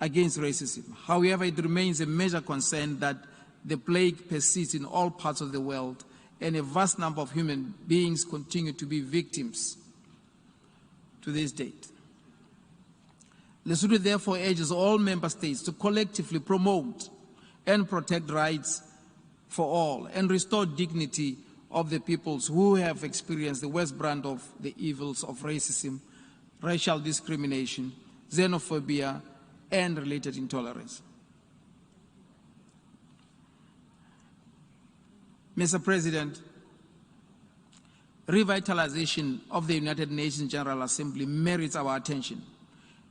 against racism. However, it remains a major concern that the plague persists in all parts of the world, and a vast number of human beings continue to be victims to this date. Lesotho therefore urges all member states to collectively promote and protect rights for all and restore dignity of the peoples who have experienced the worst brand of the evils of racism, racial discrimination, xenophobia, and related intolerance. Mr. President, revitalization of the United Nations General Assembly merits our attention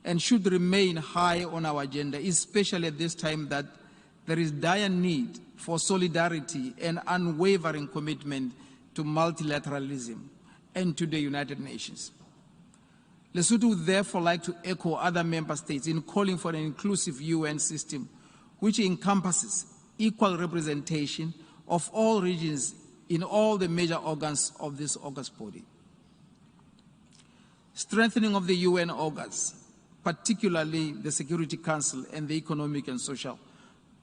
and should remain high on our agenda, especially at this time that there is dire need for solidarity and unwavering commitment to multilateralism and to the United Nations. Lesotho would therefore like to echo other member states in calling for an inclusive UN system which encompasses equal representation of all regions in all the major organs of this august body. Strengthening of the UN organs, particularly the Security Council and the Economic and Social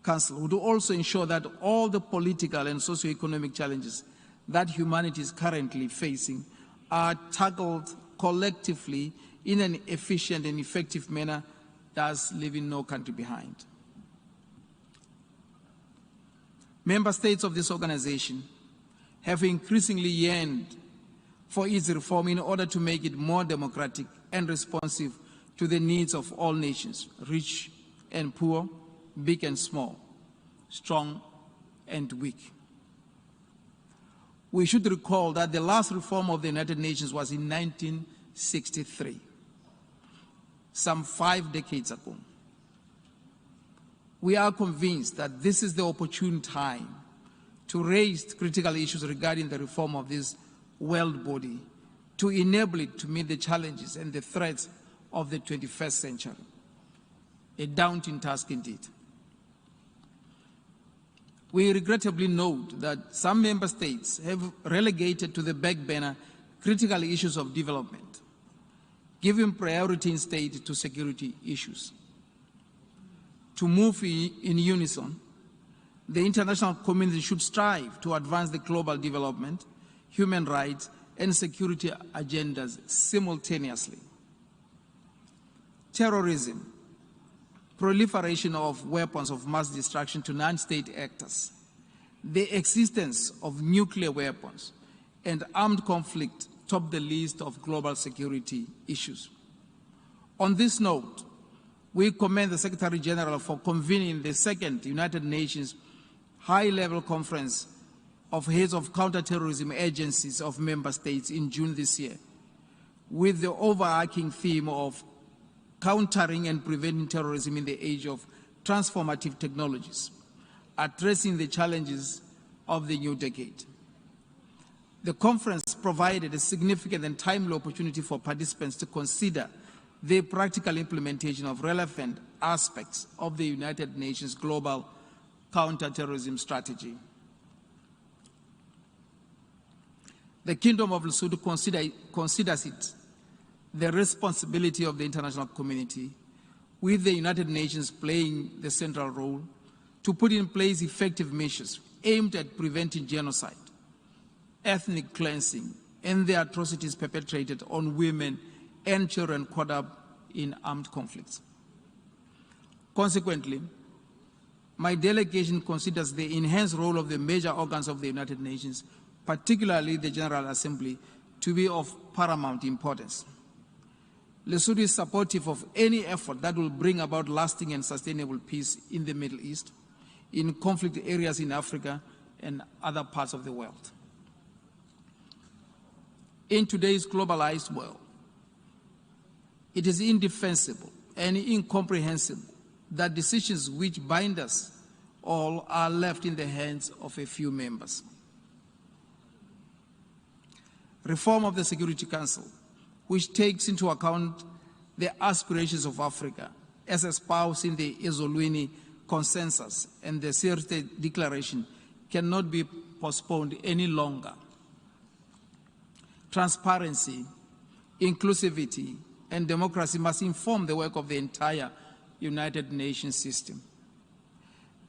Council, would also ensure that all the political and socio-economic challenges that humanity is currently facing are tackled collectively in an efficient and effective manner, thus leaving no country behind. Member states of this organization have increasingly yearned for its reform in order to make it more democratic and responsive to the needs of all nations, rich and poor, big and small, strong and weak. We should recall that the last reform of the United Nations was in 1963, some 5 decades ago. We are convinced that this is the opportune time to raise critical issues regarding the reform of this world body, to enable it to meet the challenges and the threats of the 21st century. A daunting task indeed. We regrettably note that some member states have relegated to the back burner critical issues of development, giving priority instead to security issues. To move in unison, the international community should strive to advance the global development, human rights, and security agendas simultaneously. Terrorism, proliferation of weapons of mass destruction to non-state actors, the existence of nuclear weapons, and armed conflict top the list of global security issues. On this note, we commend the Secretary General for convening the second United Nations high-level conference of heads of counterterrorism agencies of member states in June this year, with the overarching theme of countering and preventing terrorism in the age of transformative technologies, addressing the challenges of the new decade. The conference provided a significant and timely opportunity for participants to consider the practical implementation of relevant aspects of the United Nations Global Counterterrorism Strategy. The Kingdom of Lesotho considers it the responsibility of the international community, with the United Nations playing the central role, to put in place effective measures aimed at preventing genocide, ethnic cleansing, and the atrocities perpetrated on women and children caught up in armed conflicts. Consequently, my delegation considers the enhanced role of the major organs of the United Nations, particularly the General Assembly, to be of paramount importance. Lesotho is supportive of any effort that will bring about lasting and sustainable peace in the Middle East, in conflict areas in Africa and other parts of the world. In today's globalized world, it is indefensible and incomprehensible that decisions which bind us all are left in the hands of a few members. Reform of the Security Council, which takes into account the aspirations of Africa as espoused in the Ezolweni Consensus and the Sirte Declaration, cannot be postponed any longer. Transparency, inclusivity, and democracy must inform the work of the entire United Nations system.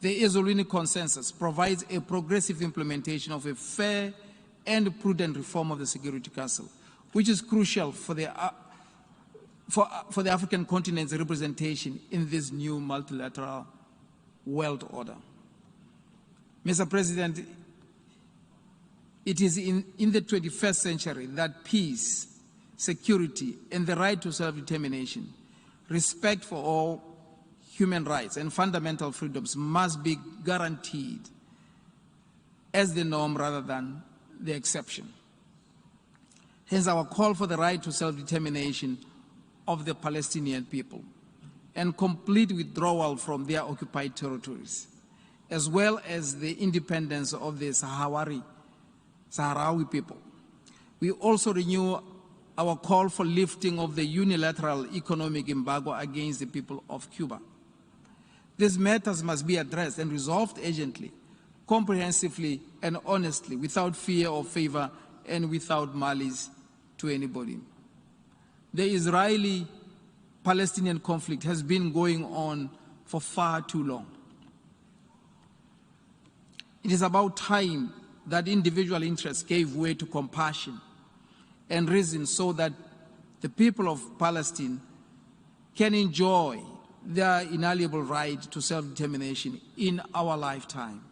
The Ezolwini Consensus provides a progressive implementation of a fair and prudent reform of the Security Council, which is crucial for the African continent's representation in this new multilateral world order. Mr. President, it is in the 21st century that peace, security, and the right to self-determination, respect for all human rights and fundamental freedoms must be guaranteed as the norm rather than the exception. Hence our call for the right to self-determination of the Palestinian people and complete withdrawal from their occupied territories, as well as the independence of the Sahrawi people. We also renew our call for lifting of the unilateral economic embargo against the people of Cuba. These matters must be addressed and resolved urgently, comprehensively and honestly, without fear or favor and without malice to anybody. The Israeli-Palestinian conflict has been going on for far too long. It is about time that individual interests gave way to compassion and reason so that the people of Palestine can enjoy their inalienable right to self-determination in our lifetime.